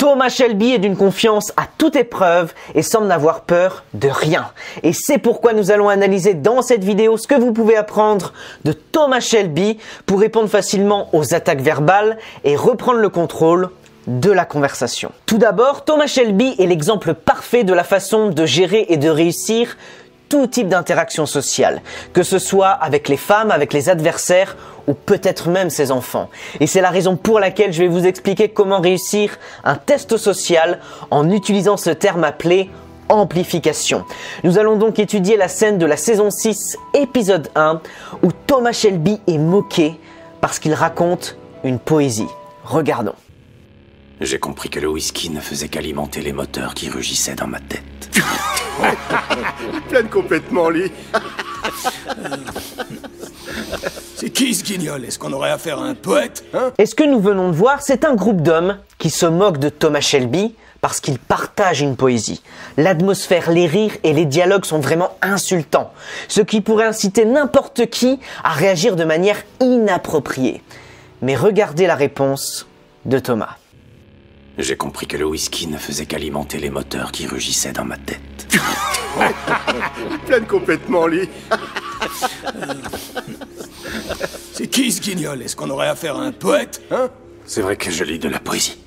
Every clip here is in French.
Thomas Shelby est d'une confiance à toute épreuve et semble n'avoir peur de rien. Et c'est pourquoi nous allons analyser dans cette vidéo ce que vous pouvez apprendre de Thomas Shelby pour répondre facilement aux attaques verbales et reprendre le contrôle de la conversation. Tout d'abord, Thomas Shelby est l'exemple parfait de la façon de gérer et de réussir tout type d'interaction sociale, que ce soit avec les femmes, avec les adversaires ou peut-être même ses enfants. Et c'est la raison pour laquelle je vais vous expliquer comment réussir un test social en utilisant ce terme appelé amplification. Nous allons donc étudier la scène de la saison 6, épisode 1, où Thomas Shelby est moqué parce qu'il raconte une poésie. Regardons. J'ai compris que le whisky ne faisait qu'alimenter les moteurs qui rugissaient dans ma tête. Il plane complètement, lui. C'est qui ce guignol? Est-ce qu'on aurait affaire à un poète, hein? Et ce que nous venons de voir, c'est un groupe d'hommes qui se moquent de Thomas Shelby parce qu'il partage une poésie. L'atmosphère, les rires et les dialogues sont vraiment insultants, ce qui pourrait inciter n'importe qui à réagir de manière inappropriée. Mais regardez la réponse de Thomas. J'ai compris que le whisky ne faisait qu'alimenter les moteurs qui rugissaient dans ma tête. Il plane complètement, lui. C'est qui ce guignol? Est-ce qu'on aurait affaire à un poète, hein? C'est vrai que je lis de la poésie,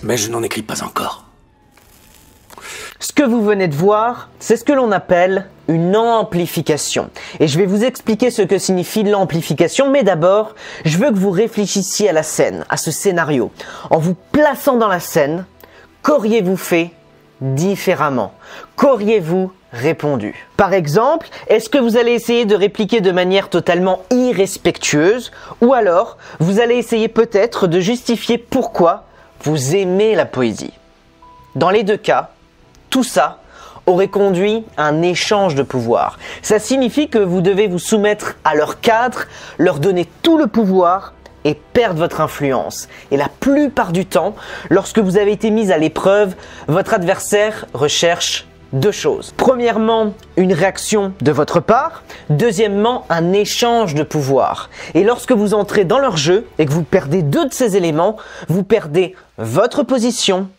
mais je n'en écris pas encore. Ce que vous venez de voir, c'est ce que l'on appelle une amplification. Et je vais vous expliquer ce que signifie l'amplification, mais d'abord, je veux que vous réfléchissiez à la scène, à ce scénario. En vous plaçant dans la scène, qu'auriez-vous fait différemment? Qu'auriez-vous répondu? Par exemple, est-ce que vous allez essayer de répliquer de manière totalement irrespectueuse, ou alors vous allez essayer peut-être de justifier pourquoi vous aimez la poésie? Dans les deux cas, tout ça aurait conduit à un échange de pouvoir. Ça signifie que vous devez vous soumettre à leur cadre, leur donner tout le pouvoir et perdre votre influence. Et la plupart du temps, lorsque vous avez été mis à l'épreuve, votre adversaire recherche deux choses. Premièrement, une réaction de votre part. Deuxièmement, un échange de pouvoir. Et lorsque vous entrez dans leur jeu et que vous perdez deux de ces éléments, vous perdez votre position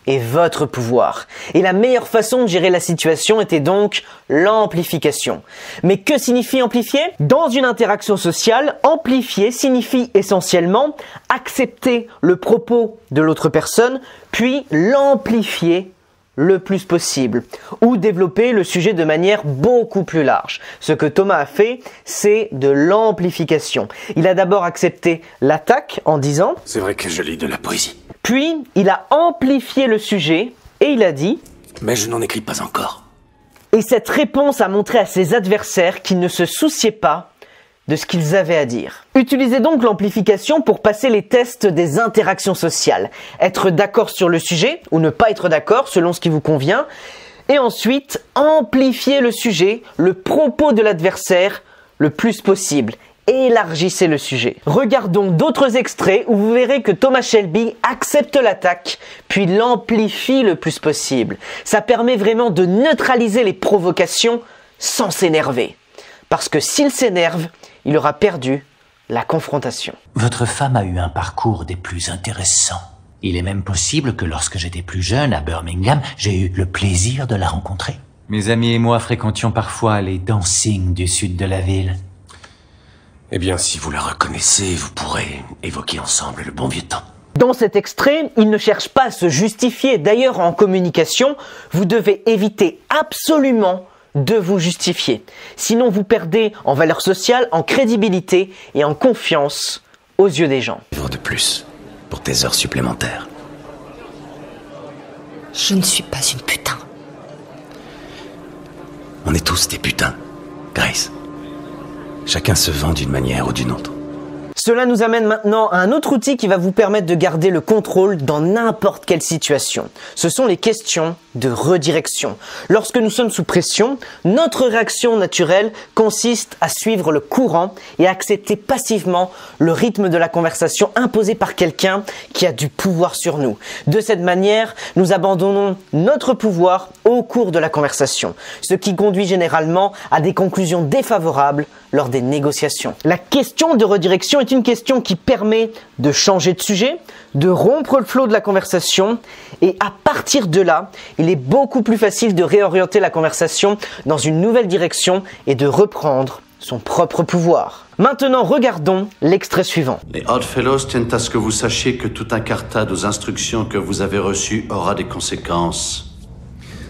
et votre pouvoir. Et la meilleure façon de gérer la situation était donc l'amplification. Mais que signifie amplifier? Dans une interaction sociale, amplifier signifie essentiellement accepter le propos de l'autre personne, puis l'amplifier le plus possible, ou développer le sujet de manière beaucoup plus large. Ce que Thomas a fait, c'est de l'amplification. Il a d'abord accepté l'attaque en disant « C'est vrai que je lis de la poésie. » Puis, il a amplifié le sujet et il a dit « Mais je n'en écris pas encore. » Et cette réponse a montré à ses adversaires qu'ils ne se souciaient pas de ce qu'ils avaient à dire. Utilisez donc l'amplification pour passer les tests des interactions sociales. Être d'accord sur le sujet ou ne pas être d'accord selon ce qui vous convient. Et ensuite, amplifier le sujet, le propos de l'adversaire le plus possible. Élargissez le sujet. Regardons d'autres extraits où vous verrez que Thomas Shelby accepte l'attaque, puis l'amplifie le plus possible. Ça permet vraiment de neutraliser les provocations sans s'énerver. Parce que s'il s'énerve, il aura perdu la confrontation. Votre femme a eu un parcours des plus intéressants. Il est même possible que lorsque j'étais plus jeune à Birmingham, j'ai eu le plaisir de la rencontrer. Mes amis et moi fréquentions parfois les dancings du sud de la ville. Eh bien, si vous la reconnaissez, vous pourrez évoquer ensemble le bon vieux temps. Dans cet extrait, il ne cherche pas à se justifier. D'ailleurs, en communication, vous devez éviter absolument de vous justifier. Sinon, vous perdez en valeur sociale, en crédibilité et en confiance aux yeux des gens. De plus, pour tes heures supplémentaires. Je ne suis pas une putain. On est tous des putains, Grace. Chacun se vend d'une manière ou d'une autre. Cela nous amène maintenant à un autre outil qui va vous permettre de garder le contrôle dans n'importe quelle situation. Ce sont les questions de redirection. Lorsque nous sommes sous pression, notre réaction naturelle consiste à suivre le courant et à accepter passivement le rythme de la conversation imposé par quelqu'un qui a du pouvoir sur nous. De cette manière, nous abandonnons notre pouvoir au cours de la conversation, ce qui conduit généralement à des conclusions défavorables lors des négociations. La question de redirection est c'est une question qui permet de changer de sujet, de rompre le flot de la conversation, et à partir de là, il est beaucoup plus facile de réorienter la conversation dans une nouvelle direction et de reprendre son propre pouvoir. Maintenant, regardons l'extrait suivant. Les Oddfellows tiennent à ce que vous sachiez que tout incartade aux instructions que vous avez reçues aura des conséquences.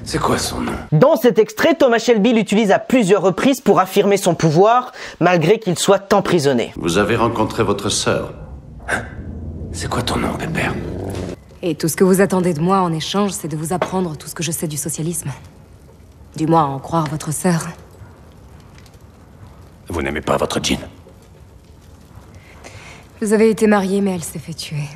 C'est quoi son nom? Dans cet extrait, Thomas Shelby l'utilise à plusieurs reprises pour affirmer son pouvoir, malgré qu'il soit emprisonné. Vous avez rencontré votre sœur. Hein? C'est quoi ton nom, Pépère? Et tout ce que vous attendez de moi en échange, c'est de vous apprendre tout ce que je sais du socialisme. Du moins, à en croire votre sœur. Vous n'aimez pas votre Jean? Vous avez été mariés, mais elle s'est fait tuer.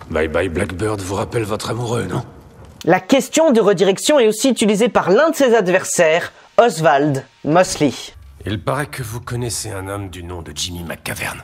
Bye Bye Blackbird vous rappelle votre amoureux, non? La question de redirection est aussi utilisée par l'un de ses adversaires, Oswald Mosley. Il paraît que vous connaissez un homme du nom de Jimmy McCavern.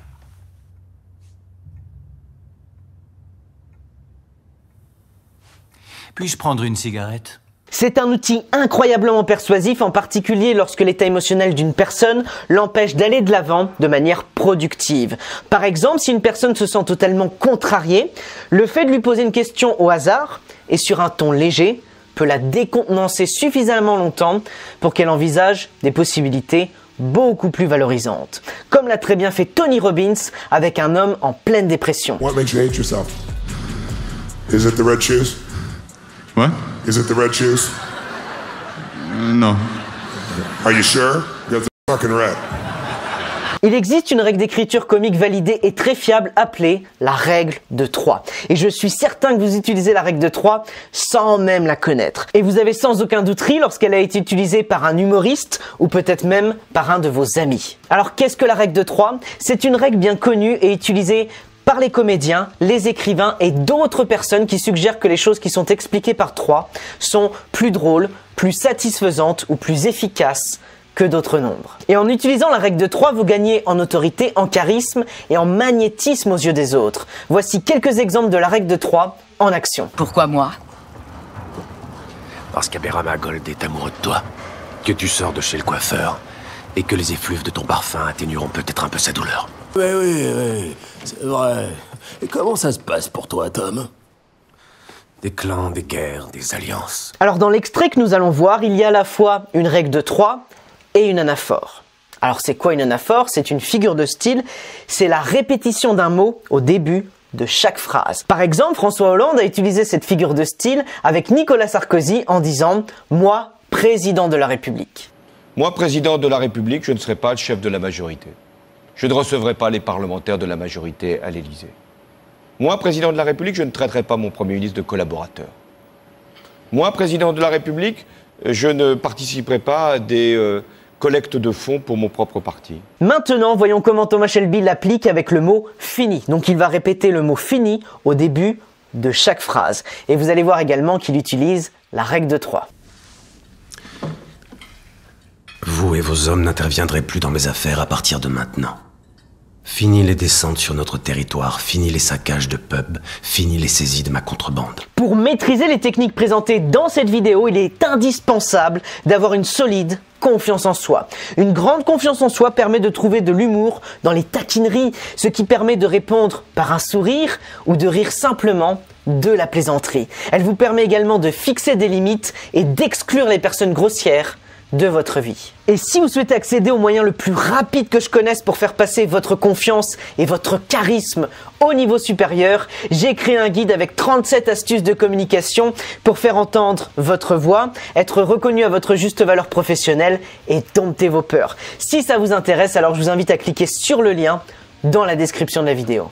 Puis-je prendre une cigarette? C'est un outil incroyablement persuasif, en particulier lorsque l'état émotionnel d'une personne l'empêche d'aller de l'avant de manière productive. Par exemple, si une personne se sent totalement contrariée, le fait de lui poser une question au hasard et sur un ton léger peut la décontenancer suffisamment longtemps pour qu'elle envisage des possibilités beaucoup plus valorisantes. Comme l'a très bien fait Tony Robbins avec un homme en pleine dépression. What makes you hate yourself? Is it the red shoes? What? Is it the red shoes? No. Are you sure? Because they're fucking red. Il existe une règle d'écriture comique validée et très fiable appelée la règle de 3. Et je suis certain que vous utilisez la règle de 3 sans même la connaître. Et vous avez sans aucun doute ri lorsqu'elle a été utilisée par un humoriste ou peut-être même par un de vos amis. Alors qu'est-ce que la règle de 3? C'est une règle bien connue et utilisée par les comédiens, les écrivains et d'autres personnes qui suggèrent que les choses qui sont expliquées par 3 sont plus drôles, plus satisfaisantes ou plus efficaces que d'autres nombres. Et en utilisant la règle de 3, vous gagnez en autorité, en charisme et en magnétisme aux yeux des autres. Voici quelques exemples de la règle de 3 en action. Pourquoi moi? Parce qu'Aberama Gold est amoureux de toi, que tu sors de chez le coiffeur, et que les effluves de ton parfum atténueront peut-être un peu sa douleur. Oui, c'est vrai. Et comment ça se passe pour toi, Tom? Des clans, des guerres, des alliances. Alors dans l'extrait que nous allons voir, il y a à la fois une règle de 3 et une anaphore. Alors c'est quoi une anaphore? C'est une figure de style, c'est la répétition d'un mot au début de chaque phrase. Par exemple, François Hollande a utilisé cette figure de style avec Nicolas Sarkozy en disant « Moi, président de la République ». Moi, président de la République, je ne serai pas le chef de la majorité. Je ne recevrai pas les parlementaires de la majorité à l'Élysée. Moi, président de la République, je ne traiterai pas mon Premier ministre de collaborateur. Moi, président de la République, je ne participerai pas à des collectes de fonds pour mon propre parti. Maintenant, voyons comment Thomas Shelby l'applique avec le mot « fini ». Donc il va répéter le mot « fini » au début de chaque phrase. Et vous allez voir également qu'il utilise la règle de 3. Vous et vos hommes n'interviendrez plus dans mes affaires à partir de maintenant. Fini les descentes sur notre territoire, fini les saccages de pubs, fini les saisies de ma contrebande. Pour maîtriser les techniques présentées dans cette vidéo, il est indispensable d'avoir une solide confiance en soi. Une grande confiance en soi permet de trouver de l'humour dans les taquineries, ce qui permet de répondre par un sourire ou de rire simplement de la plaisanterie. Elle vous permet également de fixer des limites et d'exclure les personnes grossières de votre vie. Et si vous souhaitez accéder au moyen le plus rapide que je connaisse pour faire passer votre confiance et votre charisme au niveau supérieur, j'ai créé un guide avec 37 astuces de communication pour faire entendre votre voix, être reconnu à votre juste valeur professionnelle et dompter vos peurs. Si ça vous intéresse, alors je vous invite à cliquer sur le lien dans la description de la vidéo.